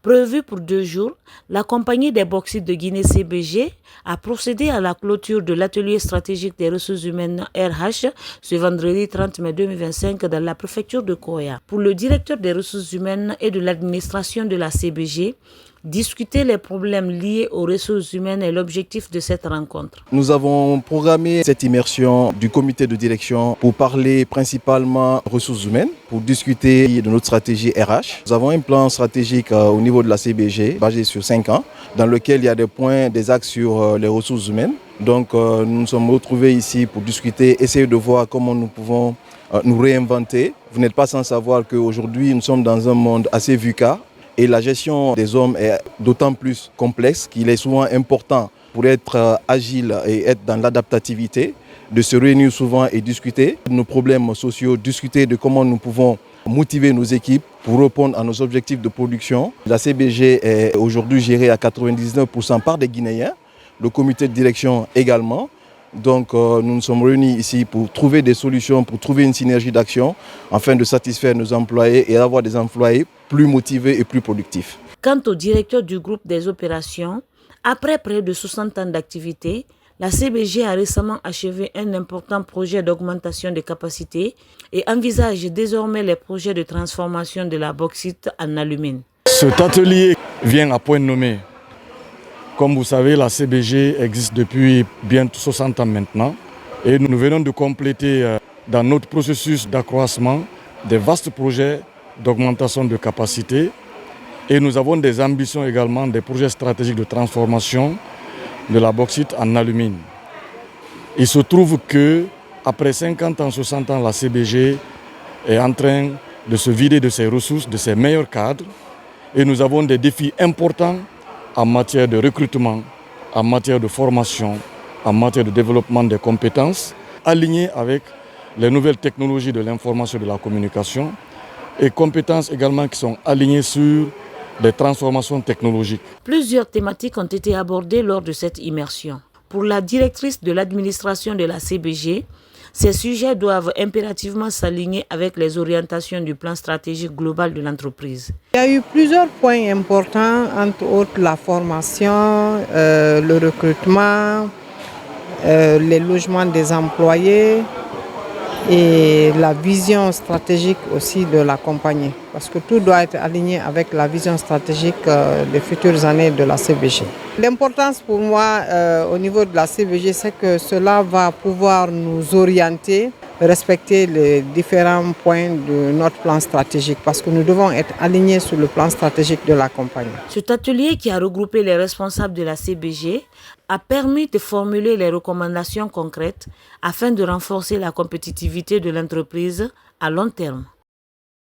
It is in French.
Prévu pour 2 jours, la compagnie des bauxites de Guinée CBG a procédé à la clôture de l'atelier stratégique des ressources humaines RH ce vendredi 30 mai 2025 dans la préfecture de Koya. Pour le directeur des ressources humaines et de l'administration de la CBG, discuter les problèmes liés aux ressources humaines est l'objectif de cette rencontre. Nous avons programmé cette immersion du comité de direction pour parler principalement ressources humaines, pour discuter de notre stratégie RH. Nous avons un plan stratégique au niveau de la CBG basé sur 5 ans, dans lequel il y a des points, des axes sur les ressources humaines. Donc nous nous sommes retrouvés ici pour discuter, essayer de voir comment nous pouvons nous réinventer. Vous n'êtes pas sans savoir qu'aujourd'hui nous sommes dans un monde assez VUCA. Et la gestion des hommes est d'autant plus complexe qu'il est souvent important pour être agile et être dans l'adaptativité, de se réunir souvent et discuter de nos problèmes sociaux, discuter de comment nous pouvons motiver nos équipes pour répondre à nos objectifs de production. La CBG est aujourd'hui gérée à 99% par des Guinéens, le comité de direction également. Donc nous nous sommes réunis ici pour trouver des solutions, pour trouver une synergie d'action afin de satisfaire nos employés et avoir des employés plus motivés et plus productifs. Quant au directeur du groupe des opérations, après près de 60 ans d'activité, la CBG a récemment achevé un important projet d'augmentation des capacités et envisage désormais les projets de transformation de la bauxite en alumine. Cet atelier vient à point nommé. Comme vous savez, la CBG existe depuis bientôt 60 ans maintenant et nous venons de compléter dans notre processus d'accroissement des vastes projets d'augmentation de capacité et nous avons des ambitions également, des projets stratégiques de transformation de la bauxite en alumine. Il se trouve que après 50 ans, 60 ans, la CBG est en train de se vider de ses ressources, de ses meilleurs cadres et nous avons des défis importants en matière de recrutement, en matière de formation, en matière de développement des compétences, alignés avec les nouvelles technologies de l'information et de la communication, et compétences également qui sont alignées sur des transformations technologiques. Plusieurs thématiques ont été abordées lors de cette immersion. Pour la directrice de l'administration de la CBG, ces sujets doivent impérativement s'aligner avec les orientations du plan stratégique global de l'entreprise. Il y a eu plusieurs points importants, entre autres la formation, le recrutement, les logements des employés et la vision stratégique aussi de la compagnie. Parce que tout doit être aligné avec la vision stratégique des futures années de la CBG. L'importance pour moi au niveau de la CBG, c'est que cela va pouvoir nous orienter, respecter les différents points de notre plan stratégique parce que nous devons être alignés sur le plan stratégique de la compagnie. Cet atelier qui a regroupé les responsables de la CBG a permis de formuler les recommandations concrètes afin de renforcer la compétitivité de l'entreprise à long terme.